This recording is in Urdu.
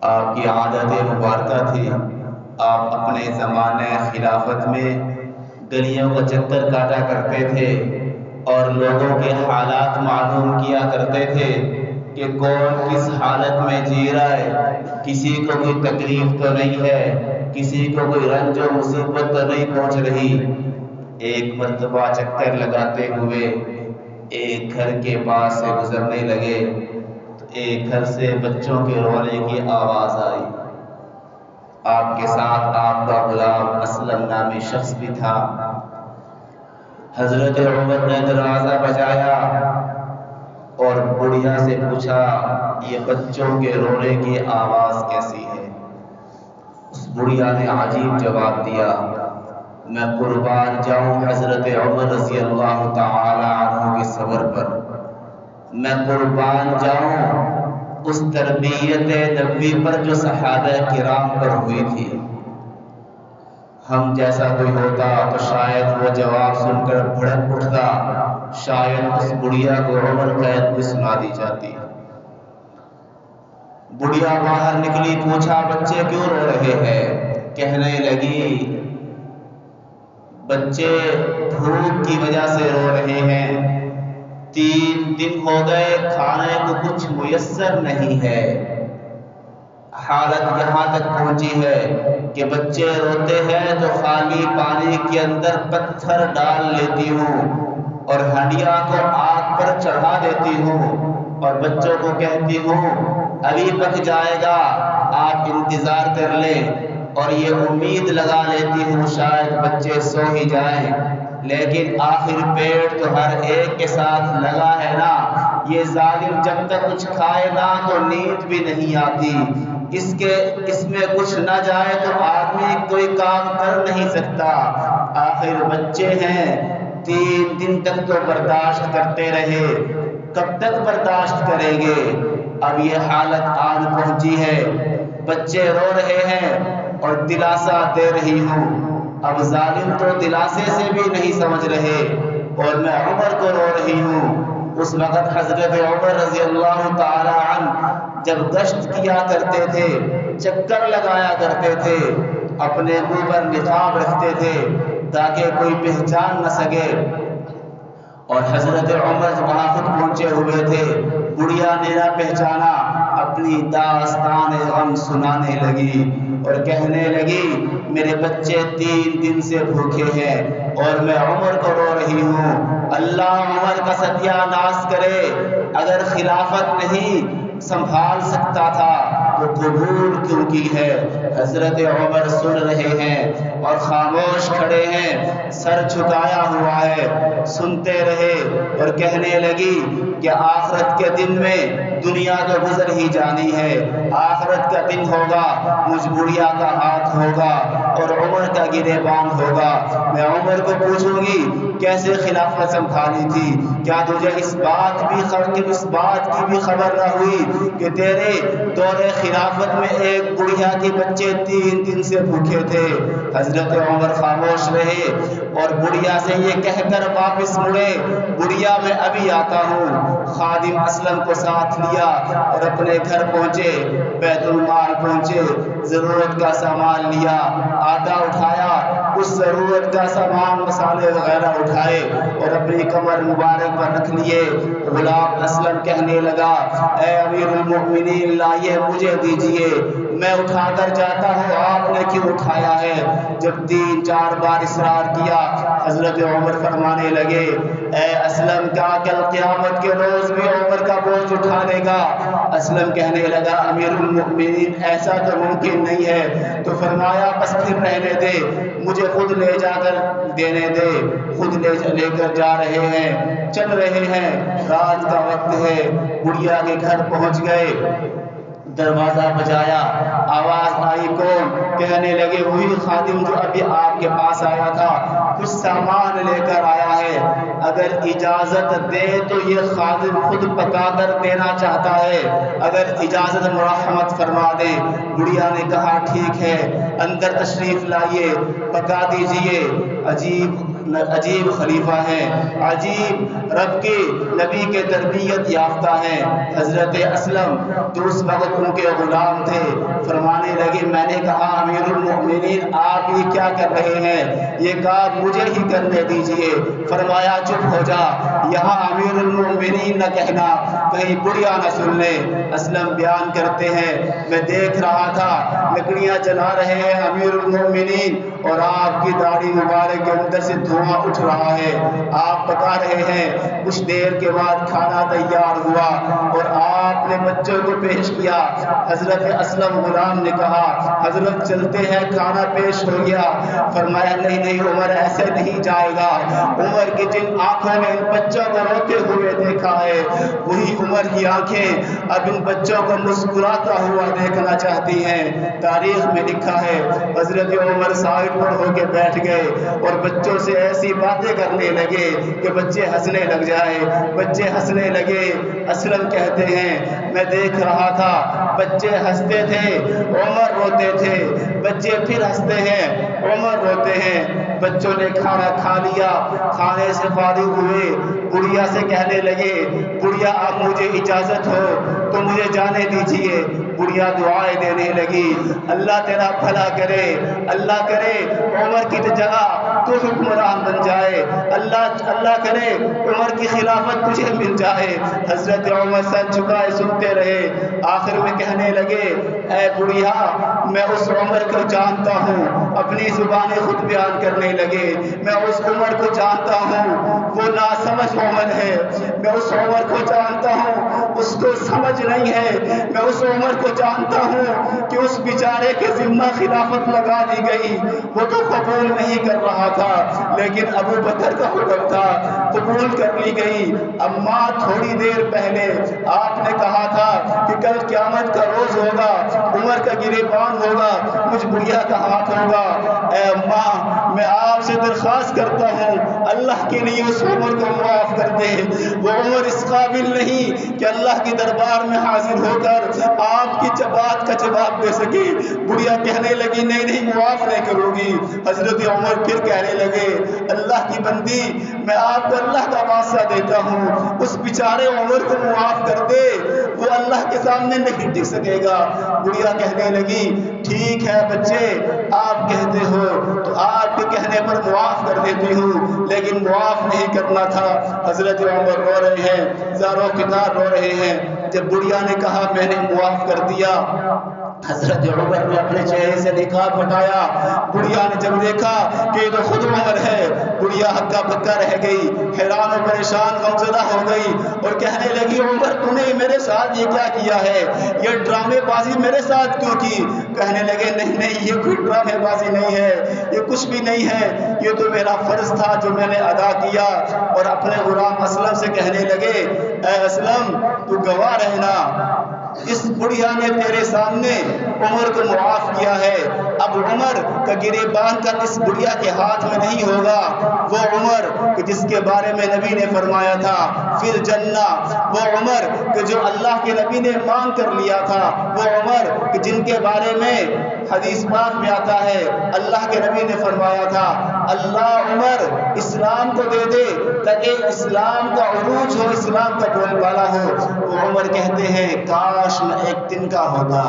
آپ کی عادت مبارکہ تھی، آپ اپنے زمانے خلافت میں گلیوں کا چکر کاٹا کرتے تھے اور لوگوں کے حالات معلوم کیا کرتے تھے کہ کون کس حالت میں جی رہا ہے، کسی کو کوئی تکلیف تو نہیں ہے، کسی کو کوئی رنج و مصیبت تو نہیں پہنچ رہی۔ ایک مرتبہ چکر لگاتے ہوئے ایک گھر کے پاس سے گزرنے لگے تو ایک گھر سے بچوں کے رونے کی آواز آئی۔ آپ کے ساتھ آپ کا غلام اسلم نامی شخص بھی تھا۔ حضرت عمر نے دروازہ بجایا اور بڑھیا سے پوچھا، یہ بچوں کے رونے کی آواز کیسی ہے؟ اس بڑھیا نے عجیب جواب دیا، میں قربان جاؤں حضرت عمر رضی اللہ تعالی عنہ کے صبر پر، میں قربان جاؤں اس تربیت نبوی پر جو صحابہ کرام پر ہوئی تھی۔ ہم جیسا کوئی ہوتا تو شاید وہ جواب سن کر بھڑک اٹھتا، شاید اس بڑھیا کو عمر قید بھی سنا دی جاتی۔ بڑھیا باہر نکلی، پوچھا بچے کیوں رو رہے ہیں؟ کہنے لگی بچے بھوک کی وجہ سے رو رہے ہیں، 3 دن ہو گئے کھانے کو کچھ میسر نہیں ہے۔ حالت یہاں تک پہنچی ہے کہ بچے روتے ہیں تو خالی پانی کے اندر پتھر ڈال لیتی ہوں اور ہنڈیا کو آگ پر چڑھا دیتی ہوں اور بچوں کو کہتی ہوں ابھی پک جائے گا، آپ انتظار کر لیں، اور یہ امید لگا لیتی ہوں شاید بچے سو ہی جائیں، لیکن آخر پیٹ تو ہر ایک کے ساتھ لگا ہے نا۔ یہ ظالم جب تک کچھ کھائے نہ تو نیند بھی نہیں آتی، اس میں کچھ نہ جائے تو آدمی کوئی کام کر نہیں سکتا۔ آخر بچے ہیں، 3 دن تک تو برداشت کرتے رہے، کب تک برداشت کریں گے؟ اب یہ حالت آن پہنچی ہے، بچے رو رہے ہیں اور دلاسا دے رہی ہوں۔ اب ظالم تو دلاسے سے بھی نہیں سمجھ رہے اور میں عمر کو رو رہی ہوں۔ اس وقت حضرت عمر رضی اللہ تعالی عنہ جب گشت کیا کرتے تھے، چکر لگایا کرتے تھے، اپنے منہ پر نقاب رکھتے تھے تاکہ کوئی پہچان نہ سکے، اور حضرت عمر وہاں خود پہنچے ہوئے تھے۔ بڑھیا نے نہ پہچانا، اپنی داستان غم سنانے لگی اور کہنے لگی میرے بچے 3 دن سے بھوکے ہیں اور میں عمر کو رو رہی ہوں۔ اللہ عمر کا ستیہ ناش کرے، اگر خلافت نہیں سنبھال سکتا تھا تو قبول کیوں کی ہے؟ حضرت عمر سن رہے ہیں اور خاموش کھڑے ہیں، سر جھکایا ہوا ہے، سنتے رہے اور کہنے لگی کہ آخرت کے دن میں دنیا تو گزر ہی جانی ہے، آخرت کا دن ہوگا، مجھ بڑھیا کا ہاتھ ہوگا اور عمر کا گریبان ہوگا۔ میں عمر کو پوچھوں گی کیسے خلافت سنبھالی تھی، کیا تجھے اس بات کی بھی خبر نہ ہوئی کہ تیرے دور خلافت میں ایک بڑھیا کے بچے 3 دن سے بھوکے تھے؟ حضرت عمر خاموش رہے اور بڑھیا سے یہ کہہ کر واپس مڑے، بڑھیا میں ابھی آتا ہوں۔ خادم اسلم کو ساتھ لیا اور اپنے گھر پہنچے، بیت المال پہنچے، ضرورت کا سامان لیا، آٹا اٹھایا، اس ضرورت کا سامان مسالے وغیرہ اٹھائے اور اپنی کمر مبارک پر رکھ لیے۔ غلام اسلم کہنے لگا اے امیر المؤمنین لائیے مجھے دیجئے، میں اٹھا کر جاتا ہوں، آپ نے کیوں اٹھایا ہے؟ جب 3-4 بار اصرار کیا، حضرت عمر فرمانے لگے اے اسلم کیا کل قیامت کے روز بھی عمر کا بوجھ اٹھا لے گا؟ اسلم کہنے لگا امیر المؤمنین ایسا تو ممکن نہیں ہے۔ تو فرمایا بس پھر رہنے دے، مجھے خود لے جا کر دینے دے، خود لے کر جا رہے ہیں، چل رہے ہیں، رات کا وقت ہے۔ بڑھیا کے گھر پہنچ گئے، دروازہ بجایا، آواز آئی کون؟ کہنے لگے وہی خادم جو ابھی آپ کے پاس آیا تھا، کچھ سامان لے کر آیا ہے، اگر اجازت دے تو یہ خادم خود پکا کر دینا چاہتا ہے، اگر اجازت مرحمت فرما دیں۔ بڑھیا نے کہا ٹھیک ہے، اندر تشریف لائیے، پکا دیجئے۔ عجیب عجیب خلیفہ ہیں، عجیب رب کے نبی کے تربیت یافتہ ہیں۔ حضرت اسلم تو اس وقت ان کے غلام تھے، فرمانے لگے میں نے کہا امیر المؤمنین آپ یہ کیا کر رہے ہیں؟ یہ کام مجھے ہی کرنے دیجئے۔ فرمایا چپ ہو جا، یہاں امیر المؤمنین نہ کہنا، کہیں بڑھیا نہ سن لے۔ اسلم بیان کرتے ہیں میں دیکھ رہا تھا لکڑیاں جلا رہے ہیں امیر المؤمنین، اور آپ کی داڑھی مبارک کے اندر سے دھواں اٹھ رہا ہے، آپ پکا رہے ہیں۔ کچھ دیر کے بعد کھانا تیار ہوا اور آپ نے بچوں کو پیش کیا۔ حضرت اسلم غلام نے کہا حضرت چلتے ہیں، کھانا پیش ہو گیا۔ فرمایا نہیں نہیں عمر ایسے نہیں جائے گا، عمر کی جن آنکھوں نے ان بچوں کو روتے ہوئے دیکھا ہے وہی عمر کی آنکھیں اب ان بچوں کو مسکراتا ہوا دیکھنا چاہتی ہیں۔ تاریخ میں لکھا ہے حضرت عمر سائڈ پر ہو کے بیٹھ گئے اور بچوں سے ایسی باتیں کرنے لگے کہ بچے ہنسنے لگ جائے، بچے ہنسنے لگے۔ اسلم کہتے ہیں میں دیکھ رہا تھا بچے ہنستے تھے عمر روتے تھے، بچے پھر ہنستے ہیں عمر روتے ہیں۔ بچوں نے کھانا کھا لیا، کھانے سے فارغ ہوئے، بڑھیا سے کہنے لگے بڑھیا اب مجھے اجازت ہو تو مجھے جانے دیجئے۔ بڑھیا دعائیں دینے لگی اللہ تیرا بھلا کرے، اللہ کرے عمر کی جگہ تو حکمران بن جائے، اللہ کرے عمر کی خلافت تجھے مل جائے۔ حضرت عمر سر جھکائے سنتے رہے، آخر میں کہنے لگے اے بڑھیا میں اس عمر کو جانتا ہوں، اپنی زبان خود بیان کرنے لگے میں اس عمر کو جانتا ہوں، وہ ناسمجھ عمر ہے، میں اس عمر کو جانتا ہوں، اس کو سمجھ نہیں ہے، میں اس عمر کو جانتا ہوں کہ اس بیچارے کے ذمہ خلافت لگا دی گئی، وہ تو قبول نہیں کر رہا تھا لیکن ابو بکر کا حکم تھا قبول کر لی گئی۔ اماں تھوڑی دیر پہلے آپ نے کہا تھا کہ کل قیامت کا روز ہوگا، عمر کا گریبان ہوگا، مجھ بڑھیا کا ہاتھ ہوگا۔ اے اماں میں آپ سے درخواست کرتا ہوں اللہ کے لیے اس عمر کو معاف کر دے، وہ عمر اس قابل نہیں کہ اللہ کے دربار میں حاضر ہو کر آپ کی بات کا جواب دے سکے۔ بڑھیا کہنے لگی نہیں نہیں معاف نہیں کروں گی۔ حضرت عمر پھر کہنے لگے اللہ کی بندی میں آپ کو اللہ کا واسطہ دیتا ہوں اس بیچارے عمر کو معاف کر دے، وہ اللہ کے سامنے نہیں ٹک سکے گا۔ بڑھیا کہنے لگی ٹھیک ہے بچے آپ کہتے ہو تو آپ کے کہنے پر معاف کر دیتی ہوں، لیکن معاف نہیں کرنا تھا۔ حضرت عمر رو رہے ہیں، زاروں کتار رو رہے ہیں۔ جب بڑھیا نے کہا میں نے معاف کر دیا، حضرت عمر نے اپنے چہرے سے نقاب ہٹایا۔ بڑھیا نے جب دیکھا کہ یہ تو خود عمر ہے، بڑھیا ہکا بکا رہ گئی، حیران و پریشان غمزدہ ہو گئی اور کہنے لگی عمر تو نے میرے ساتھ یہ کیا کیا ہے، یہ ڈرامے بازی میرے ساتھ کیوں کی؟ کہنے لگے نہیں نہیں یہ کوئی ڈرامے بازی نہیں ہے، یہ کچھ بھی نہیں ہے، یہ تو میرا فرض تھا جو میں نے ادا کیا۔ اور اپنے غلام اسلم سے کہنے لگے اے اسلم تو گواہ رہنا، اس بڑھیا نے تیرے سامنے عمر کو معاف کیا ہے، اب عمر کا گریبان کا اس بڑھیا کے ہاتھ میں نہیں ہوگا۔ وہ عمر کہ جس کے بارے میں نبی نے فرمایا تھا فی الجنہ، وہ عمر کہ جو اللہ کے نبی نے مانگ کر لیا تھا، وہ عمر کہ جن کے بارے میں حدیث پاک میں آتا ہے اللہ کے نبی نے فرمایا تھا اللہ عمر اسلام کو دے دے تاکہ اسلام کا عروج ہو، اسلام کا بول بالا ہو۔ وہ عمر کہتے ہیں کاش میں ایک دن کا ہوتا